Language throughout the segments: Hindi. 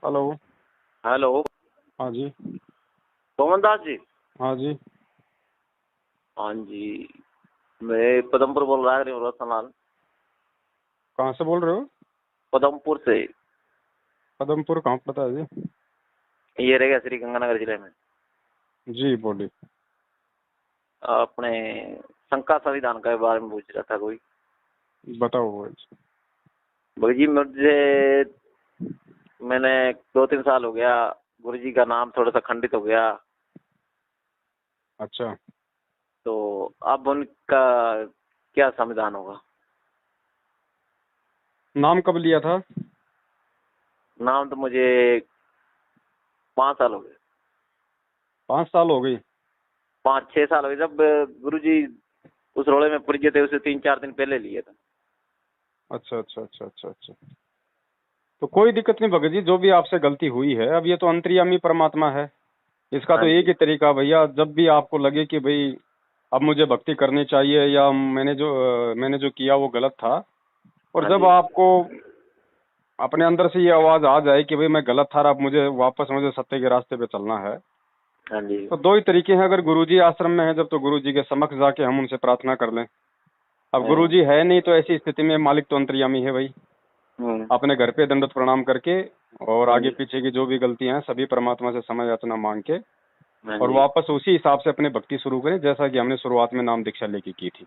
हेलो। हेलो। हाँ जी। पवन दास जी। हाँ जी। हाँ जी, मैं पदमपुर बोल रहा हूँ रोशनलाल। कहाँ से बोल रहे हो? पदमपुर से। पदमपुर कहाँ पड़ता है जी? ये रहेगा श्री गंगानगर जिले में। जी बोलिए। अपने शंका संविधान के बारे में पूछ रहा था कोई। बताओ भाई। भाई जी मैंने 2-3 साल हो गया, गुरु जी का नाम थोड़ा सा खंडित हो गया, अच्छा। तो अब उनका क्या संविधान होगा? नाम कब लिया था? नाम तो मुझे 5 साल हो गए। 5 साल हो गई? 5-6 साल हो गए। जब गुरु जी उस रोड़े में पड़ गए थे, उसे 3-4 दिन पहले लिए था। अच्छा अच्छा अच्छा अच्छा अच्छा। तो कोई दिक्कत नहीं भगत जी, जो भी आपसे गलती हुई है, अब ये तो अंतर्यामी परमात्मा है। इसका हाँ तो एक जी। ही तरीका भैया, जब भी आपको लगे कि भाई अब मुझे भक्ति करनी चाहिए या मैंने जो किया वो गलत था, और हाँ जब जी। आपको अपने अंदर से ये आवाज आ जाए कि भाई मैं गलत था, अब मुझे सत्य के रास्ते पे चलना है, हाँ जी। तो दो ही तरीके हैं। अगर गुरुजी आश्रम में है जब, तो गुरुजी के समक्ष जाके हम उनसे प्रार्थना कर लें। अब हाँ। गुरुजी है नहीं तो ऐसी स्थिति में मालिक तो अंतर्यामी है भाई। हम्म। अपने घर पे दंडवत प्रणाम करके और हाँ आगे जी। पीछे की जो भी गलतियां हैं सभी परमात्मा से क्षमा याचना मांग के हाँ और जी। वापस उसी हिसाब से अपनी भक्ति शुरू करें, जैसा कि हमने शुरुआत में नाम दीक्षा लेके की थी।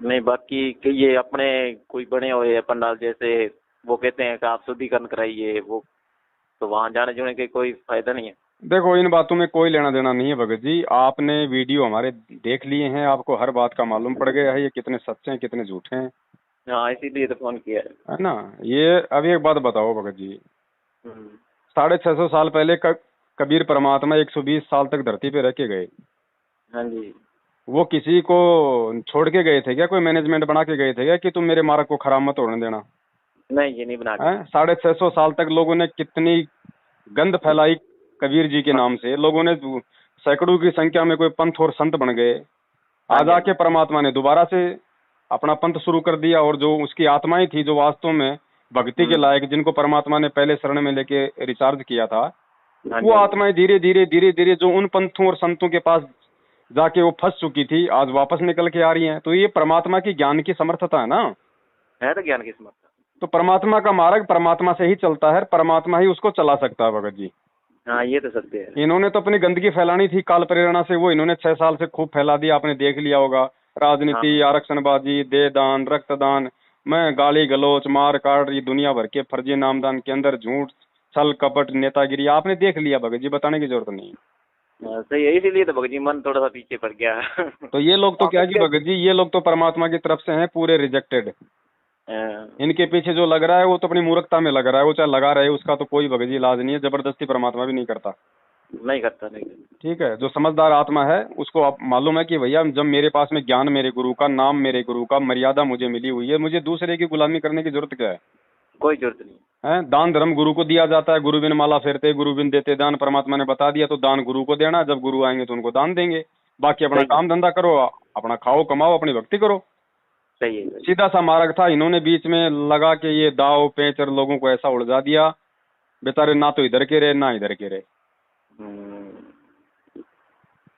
नहीं, बाकी कि ये अपने कोई बने हुए हैं पंडाल जैसे, वो कहते हैं कि आप शुद्धिकरण कराइए, वो तो वहां जाने जुने के कोई फायदा नहीं है। देखो, इन बातों में कोई लेना देना नहीं है भगत जी। आपने वीडियो हमारे देख लिए हैं, आपको हर बात का मालूम पड़ गया है ये कितने सच्चे हैं कितने झूठे हैं, हाँ, इसीलिए तो फोन किया है। है ना। ये अभी एक बात बताओ भगत जी, हम्म। 650 साल पहले कबीर परमात्मा 120 साल तक धरती पे रह के गए। हाँ जी। वो किसी को छोड़ के गए थे क्या? कोई मैनेजमेंट बना के गए थे क्या कि तुम मेरे मार्ग को खराब मत होने देना? नहीं, ये नहीं बना के है, गए। 650 साल तक लोगों ने कितनी गंद फैलाई कबीर जी के हाँ। नाम से। लोगों ने सैकड़ों की संख्या में कोई पंथ और संत बन गए। हाँ आज जी। हाँ आके जी। परमात्मा ने दोबारा से अपना पंथ शुरू कर दिया, और जो उसकी आत्माएं थी जो वास्तव में भक्ति के हम्म। लायक, जिनको परमात्मा ने पहले शरण में लेके रिचार्ज किया था, हाँ वो जी। हाँ जी। आत्माएं धीरे धीरे जो उन पंथों और संतों के पास जाके वो फंस चुकी थी, आज वापस निकल के आ रही हैं। तो ये परमात्मा की ज्ञान की समर्थता है ना। है तो ज्ञान की समर्थ। तो परमात्मा का मार्ग परमात्मा से ही चलता है, परमात्मा ही उसको चला सकता है भगत जी। हाँ, ये तो सत्य है। इन्होंने तो अपनी गंदगी फैलानी थी काल प्रेरणा से, वो इन्होंने 6 साल से खूब फैला दिया, आपने देख लिया होगा। राजनीति, हाँ। आरक्षणबाजी, देहदान, रक्तदान, मैं गाली गलौच, मार काट, ये दुनिया भर के फर्जी नामदान के अंदर झूठ, छल कपट, नेतागिरी आपने देख लिया भगत जी, बताने की जरूरत नहीं। हाँ, सही है, इसीलिए तो भगत जी मन थोड़ा सा पीछे पड़ गया। तो ये लोग तो आप क्या कि इसके। भगत जी, ये लोग तो परमात्मा की तरफ से हैं पूरे रिजेक्टेड। हाँ, इनके पीछे जो लग रहा है वो तो अपनी मूर्खता में लग रहा है, वो चाहे लगा रहे, उसका तो कोई भगत जी इलाज नहीं है। जबरदस्ती परमात्मा भी नहीं करता। नहीं करता, नहीं करता। ठीक है, जो समझदार आत्मा है उसको आप मालूम है कि भैया जब मेरे पास में ज्ञान मेरे गुरु का, नाम मेरे गुरु का, मर्यादा मुझे मिली हुई है, मुझे दूसरे की गुलामी करने की जरूरत क्या है? कोई जरूरत नहीं। हैं, दान धर्म गुरु को दिया जाता है, गुरु बिन माला फेरते गुरु बिन देते दान, परमात्मा ने बता दिया। तो दान गुरु को देना, जब गुरु आएंगे तो उनको दान देंगे। बाकी अपना सही है। काम धंधा करो, अपना खाओ कमाओ, अपनी भक्ति करो। सही है, सही सीधा सा मार्ग था। इन्होंने बीच में लगा के ये दाव पेच और लोगों को ऐसा उलझा दिया, बेचारे ना तो इधर के रहे ना इधर के रहे। है।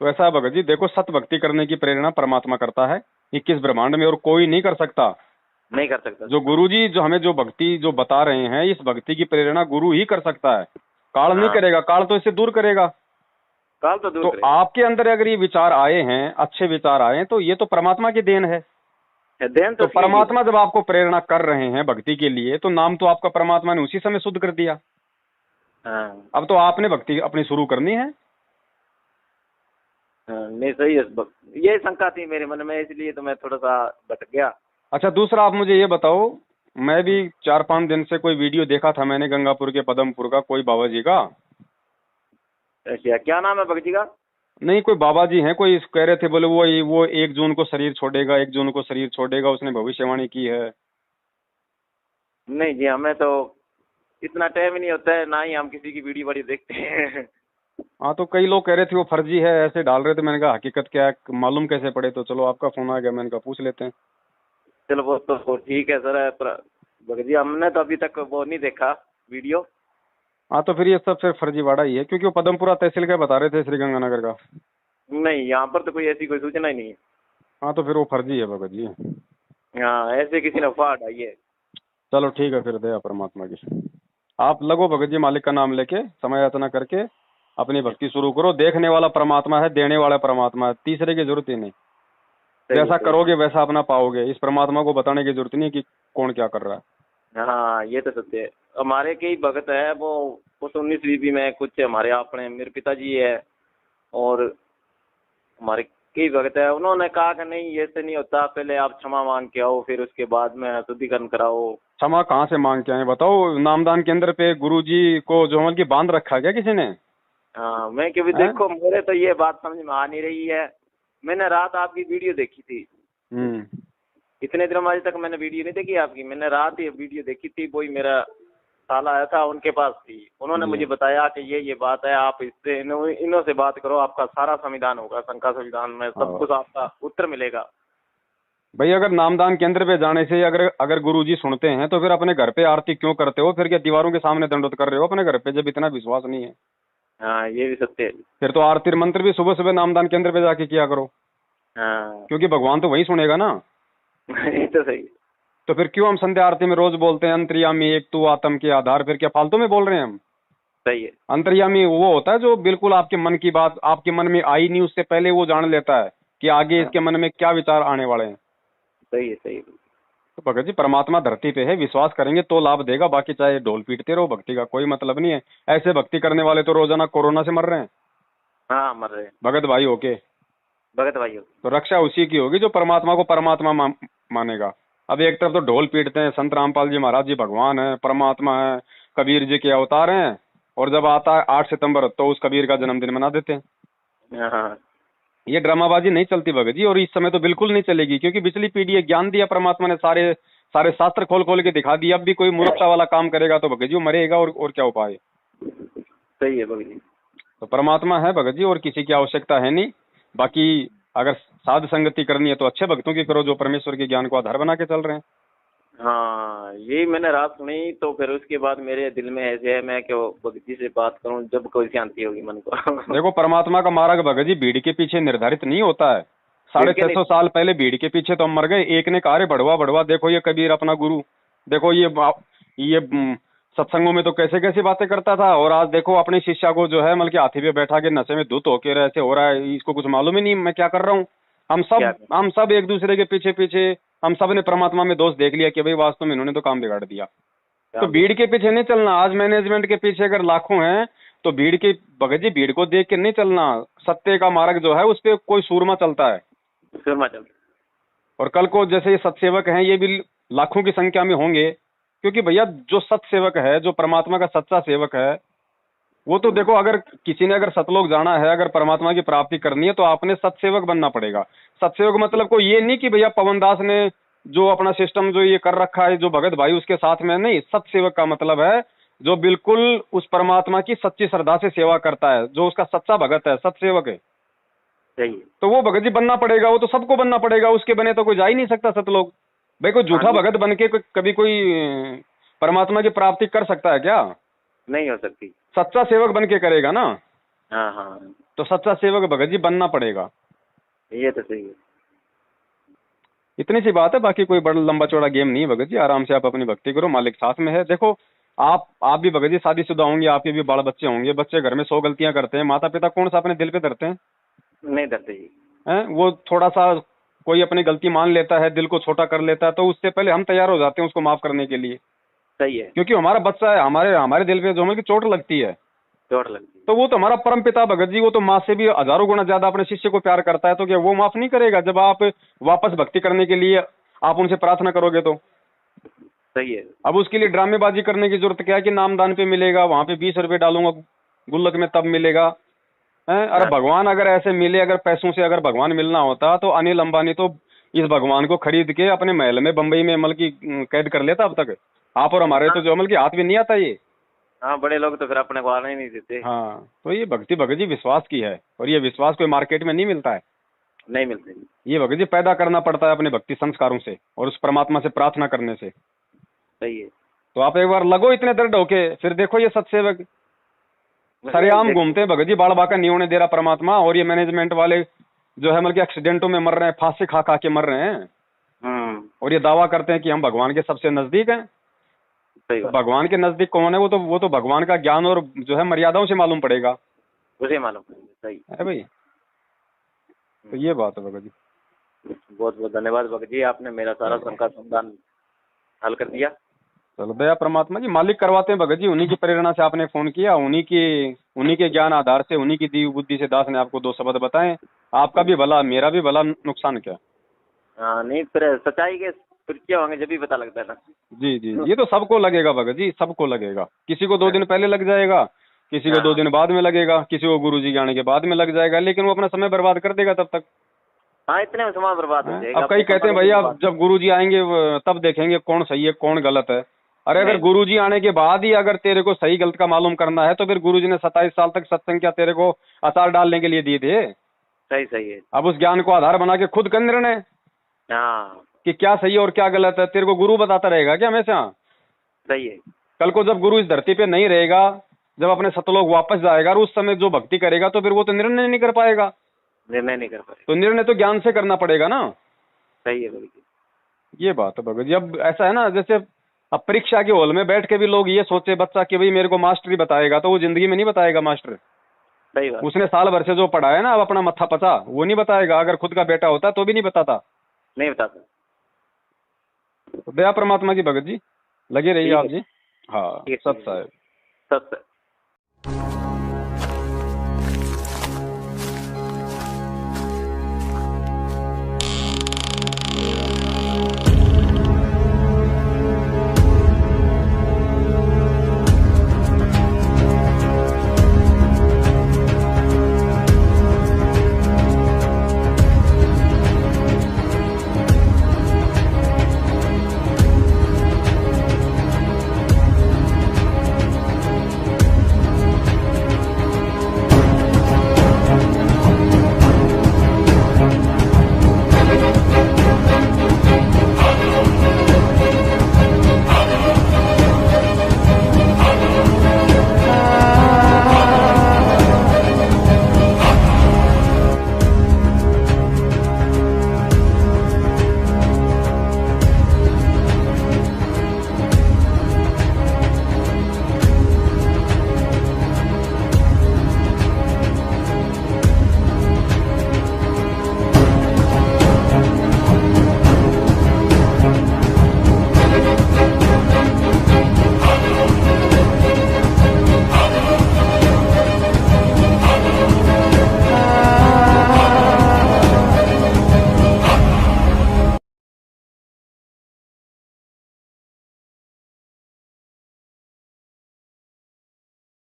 तो ऐसा है भगत जी, देखो, सत भक्ति करने की प्रेरणा परमात्मा करता है 21 ब्रह्मांड में, और कोई नहीं कर सकता। नहीं कर सकता। जो गुरुजी जो हमें जो भक्ति जो बता रहे हैं, इस भक्ति की प्रेरणा गुरु ही कर सकता है। काल नहीं हाँ, करेगा, काल तो इससे दूर करेगा। काल तो दूर तो करेगा। आपके अंदर अगर ये विचार आए हैं, अच्छे विचार आए हैं, तो ये तो परमात्मा की देन है। ध्यान तो तो उसकी ही है। परमात्मा जब आपको प्रेरणा कर रहे हैं भक्ति के लिए, तो नाम तो आपका परमात्मा ने उसी समय शुद्ध कर दिया। हाँ। अब तो आपने भक्ति अपनी शुरू करनी है। हाँ, नहीं सही है। ये शंका थी मेरे मन में, इसलिए तो मैं थोड़ा सा भटक गया। अच्छा, दूसरा आप मुझे ये बताओ, मैं भी 4-5 दिन से कोई वीडियो देखा था मैंने गंगापुर के पदमपुर का, कोई बाबा जी का। अच्छा, क्या नाम है भगत जी का? नहीं, कोई बाबा जी हैं, कोई कह रहे थे, बोले वो 1 जून को शरीर छोड़ेगा, 1 जून को शरीर छोड़ेगा, उसने भविष्यवाणी की है। नहीं जी, हमें तो इतना टाइम ही नहीं होता है, ना ही हम किसी की वीडियो वीडियो देखते हैं। हाँ, तो कई लोग कह रहे थे वो फर्जी है, ऐसे डाल रहे थे। मैंने कहा हकीकत क्या है मालूम कैसे पड़े, तो चलो आपका फोन आ गया, मैंने कहा पूछ लेते हैं। चलो, वो तो ठीक है सर, पर भगत जी हमने तो अभी तक वो नहीं देखा वीडियो। हाँ तो फिर ये सब फिर फर्जीवाड़ा ही है, क्योंकि वो पदमपुरा तहसील का बता रहे थे श्रीगंगानगर का। नहीं, यहाँ पर तो कोई ऐसी कोई सूचना ही नहीं है। हाँ तो फिर वो फर्जी है भगत जी। हाँ, ऐसे किसी ने अफवाह हटाई है। चलो ठीक है, फिर दया परमात्मा की। आप लगो भगत जी, मालिक का नाम लेके समय याचना करके अपनी भक्ति शुरू करो। देखने वाला परमात्मा है, देने वाला परमात्मा है, तीसरे की जरूरत ही नहीं। सही है, जैसा सही है। करोगे वैसा अपना पाओगे। इस परमात्मा को बताने की जरूरत नहीं कि कौन क्या कर रहा है। हाँ, ये तो सत्य है। हमारे कई भगत है, वो 19वीं में कुछ हमारे अपने मेरे पिताजी है, और हमारे कई भगत है, उन्होंने कहा कि नहीं ऐसे नहीं होता, पहले आप क्षमा मांग के आओ, फिर उसके बाद में शुद्धिकरण कराओ। क्षमा कहाँ से मांग के आए बताओ? नामदान केंद्र पे गुरुजी को जो मतलब की बांध रखा क्या किसी ने? हाँ, मैं क्योंकि हैं? देखो मेरे तो ये बात समझ में आ नहीं रही है। मैंने रात आपकी वीडियो देखी थी। हम्म। इतने दिनों आज तक मैंने वीडियो नहीं देखी आपकी, मैंने रात ये वीडियो देखी थी। वही मेरा साला आया था, उनके पास थी, उन्होंने जी। मुझे बताया कि ये बात है, आप इससे इन्हों से बात करो, आपका सारा संविधान होगा, शंका संविधान में सब कुछ आपका उत्तर मिलेगा। भाई अगर नामदान केंद्र पे जाने से अगर अगर गुरुजी सुनते हैं तो फिर अपने घर पे आरती क्यों करते हो? फिर क्या दीवारों के सामने दंडोत कर रहे हो अपने घर पे, जब इतना विश्वास नहीं है? हाँ, ये भी सत्य है। फिर तो आरती मंत्र भी सुबह सुबह नामदान केंद्र पे जाके किया करो, हाँ। क्योंकि भगवान तो वही सुनेगा ना। ये तो सही है। तो फिर क्यों हम संध्या आरती में रोज बोलते हैं अंतर्यामी एक तू आत्म के आधार? फिर क्या फालतू में बोल रहे हैं हम? सही है। अंतर्यामी वो होता है जो बिल्कुल आपके मन की बात आपके मन में आई नहीं उससे पहले वो जान लेता है कि आगे हाँ, इसके मन में क्या विचार आने वाले हैं। सही है, सही है। तो भगत जी परमात्मा धरती पे है, विश्वास करेंगे तो लाभ देगा, बाकी चाहे ढोल पीटते रहो, भक्ति का कोई मतलब नहीं है। ऐसे भक्ति करने वाले तो रोजाना कोरोना से मर रहे हैं हाँ, मर रहे हैं। भगत भाई होके। भगत भाई हो। तो रक्षा उसी की होगी जो परमात्मा को परमात्मा मानेगा। अब एक तरफ तो ढोल पीटते हैं, संत रामपाल जी महाराज जी भगवान है, परमात्मा है, कबीर जी के अवतार हैं, और जब आता है 8 सितंबर तो उस कबीर का जन्मदिन मना देते हैं। हाँ, ये ड्रामाबाजी नहीं चलती भगत जी, और इस समय तो बिल्कुल नहीं चलेगी, क्योंकि पिछली पीढ़ी है, ज्ञान दिया परमात्मा ने, सारे सारे शास्त्र खोल खोल के दिखा दिया। अब भी कोई मूर्खता वाला काम करेगा तो भगत जी वो मरेगा, और क्या उपाय? सही है भगत जी। तो परमात्मा है भगत जी, और किसी की आवश्यकता है नहीं। बाकी अगर साध संगति करनी है तो अच्छे भक्तों की करो जो परमेश्वर के ज्ञान को आधार बना के चल रहे हैं। हाँ, यही मैंने रात सुनी, तो फिर उसके बाद मेरे दिल में ऐसे है, मैं क्यों भगत जी से बात करूं, जब कोई शांति होगी मन को। देखो परमात्मा का मार्ग भगत जी भीड़ के पीछे निर्धारित नहीं होता है। 650 साल पहले भीड़ के पीछे तो हम मर गए। एक ने कहा रे बढ़वा बढ़वा, देखो ये कबीर अपना गुरु, देखो ये सत्संगों में तो कैसे कैसी बातें करता था, और आज देखो अपने शिष्या को जो है मतलब कि हाथी पे बैठा के नशे में धुत होके ऐसे हो रहा है, इसको कुछ मालूम ही नहीं मैं क्या कर रहा हूँ। हम सब एक दूसरे के पीछे पीछे हम सब ने परमात्मा में दोष देख लिया कि भाई वास्तव में इन्होंने तो काम बिगाड़ दिया। तो भीड़ के पीछे नहीं चलना। आज मैनेजमेंट के पीछे अगर लाखों हैं तो भीड़ की भगत जी भीड़ को देख के नहीं चलना। सत्य का मार्ग जो है उस पर कोई सूरमा चलता है। सूरमा चलता। और कल को जैसे ये सत्सेवक हैं ये भी लाखों की संख्या में होंगे, क्योंकि भैया जो सत्सेवक है, जो परमात्मा का सच्चा सेवक है, वो तो देखो अगर किसी ने अगर सतलोक जाना है, अगर परमात्मा की प्राप्ति करनी है तो आपने सत्सेवक बनना पड़ेगा। सत्सेवक मतलब को ये नहीं कि भैया पवन दास ने जो अपना सिस्टम जो ये कर रखा है जो भगत भाई उसके साथ में नहीं। सत्सेवक का मतलब है जो बिल्कुल उस परमात्मा की सच्ची श्रद्धा से सेवा करता है, जो उसका सच्चा भगत है, सत्सेवक है। सही है। तो वो भगत जी बनना पड़ेगा, वो तो सबको बनना पड़ेगा, उसके बने तो कोई जा ही नहीं सकता सतलोक। भाई कोई झूठा भगत बन के कभी कोई परमात्मा की प्राप्ति कर सकता है क्या? नहीं हो सकती। सच्चा सेवक बन के करेगा ना। हाँ, हाँ, तो सच्चा सेवक भगत जी बनना पड़ेगा। ये तो सही है। इतनी सी बात है, बाकी कोई बड़ा लंबा चौड़ा गेम नहीं है भगत जी। आराम से आप अपनी भक्ति करो, मालिक साथ में है। देखो आप भी भगत जी शादीशुदा होंगे, आपके भी बाल बच्चे होंगे। बच्चे घर में 100 गलतियां करते हैं, माता पिता कौन सा अपने दिल पे धरते हैं? नहीं धरते जी। हैं? वो थोड़ा सा कोई अपनी गलती मान लेता है, दिल को छोटा कर लेता है, तो उससे पहले हम तैयार हो जाते हैं उसको माफ करने के लिए। सही है। क्योंकि हमारा बच्चा है, हमारे दिल पे जो हमें चोट लगती है, चोट लगती है। तो वो तो हमारा परम पिता भगत जी, वो तो माँ से भी हजारों गुना ज्यादा अपने शिष्य को प्यार करता है। तो क्या वो माफ नहीं करेगा जब आप वापस भक्ति करने के लिए आप उनसे प्रार्थना करोगे तो? सही है। अब उसके लिए ड्रामेबाजी करने की जरूरत क्या है कि नामदान पे मिलेगा, वहां पे 20 रुपए डालूंगा गुल्लक में तब मिलेगा। हैं? अरे भगवान अगर ऐसे मिले, अगर पैसों से अगर भगवान मिलना होता तो अनिल अंबानी तो इस भगवान को खरीद के अपने महल में बंबई में अमल की कैद कर लेता अब तक। आप और हमारे तो जो अमल की हाथ भी नहीं आता ये। हाँ, बड़े लोग तो फिर अपने को आने ही नहीं देते। हाँ, तो ये भक्ति भगत जी विश्वास की है, और ये विश्वास कोई मार्केट में नहीं मिलता है। नहीं मिलते। ये भगत जी पैदा करना पड़ता है अपने भक्ति संस्कारों से और उस परमात्मा से प्रार्थना करने से। सही है। तो आप एक बार लगो इतने दृढ़ होके, फिर देखो ये सत्सेवक सरेआम घूमते हैं भगत जी, बाल बाका नहीं होने दे रहा परमात्मा। और ये मैनेजमेंट वाले जो है मतलब कि एक्सीडेंटों में मर रहे हैं, फांसी खा खा के मर रहे हैं, और ये दावा करते हैं कि हम भगवान के सबसे नजदीक हैं। सही तो बात। भगवान के नजदीक कौन है? वो तो भगवान का ज्ञान और जो है मर्यादाओं से मालूम पड़ेगा, उसे मालूम है, सही है भाई। तो ये बात है भगत जी। बहुत बहुत धन्यवाद भगत जी, आपने मेरा सारा शंका समाधान हल कर दिया। चलो दया परमात्मा जी, मालिक करवाते हैं भगत जी। उन्हीं की प्रेरणा से आपने फोन किया, उन्हीं के ज्ञान आधार से, उन्हीं की दी बुद्धि से दास ने आपको दो शब्द बताए। आपका भी भला, मेरा भी भला, नुकसान क्या। हाँ नहीं, फिर सच्चाई के परिचय होंगे जब भी पता लगता है ना। जी जी, ये तो सबको लगेगा भगत जी, सबको लगेगा। किसी को 2 दिन पहले लग जाएगा, किसी को 2 दिन बाद में लगेगा, किसी को गुरु जी के आने के बाद में लग जाएगा, लेकिन वो अपना समय बर्बाद कर देगा तब तक। हाँ, इतने में समय बर्बाद हो जाएगा। अब कई कहते हैं भैया जब गुरुजी आएंगे तब देखेंगे कौन सही है कौन गलत है। अरे अगर गुरुजी आने के बाद ही अगर तेरे को सही गलत का मालूम करना है तो फिर गुरुजी ने 27 साल तक सत्संग क्या तेरे को अचार डालने के लिए दिए थे? सही सही है। अब उस ज्ञान को आधार बना के खुद कर निर्णय हाँ कि क्या सही है और क्या गलत है। तेरे को गुरु बताता रहेगा क्या हमेशा? सही है। कल को जब गुरु इस धरती पे नहीं रहेगा, जब अपने सतलोक वापस जाएगा और उस समय जो भक्ति करेगा तो फिर वो तो निर्णय नहीं कर पाएगा। निर्णय नहीं कर पाए। तो निर्णय तो ज्ञान से करना पड़ेगा ना। सही है भगत जी। ये बात है भगत जी। अब ऐसा है ना, जैसे अब परीक्षा के हॉल में बैठ के भी लोग ये सोचे बच्चा कि भाई मेरे को मास्टर ही बताएगा, तो वो जिंदगी में नहीं बताएगा मास्टर। सही बात। उसने साल भर से जो पढ़ा है ना, अब अपना मत्था पचा, वो नहीं बताएगा। अगर खुद का बेटा होता तो भी नहीं बताता। नहीं बताता। तो दया परमात्मा की भगत जी, लगे रहिए आप जी। हाँ ठीक है, सत साहब। सत्य।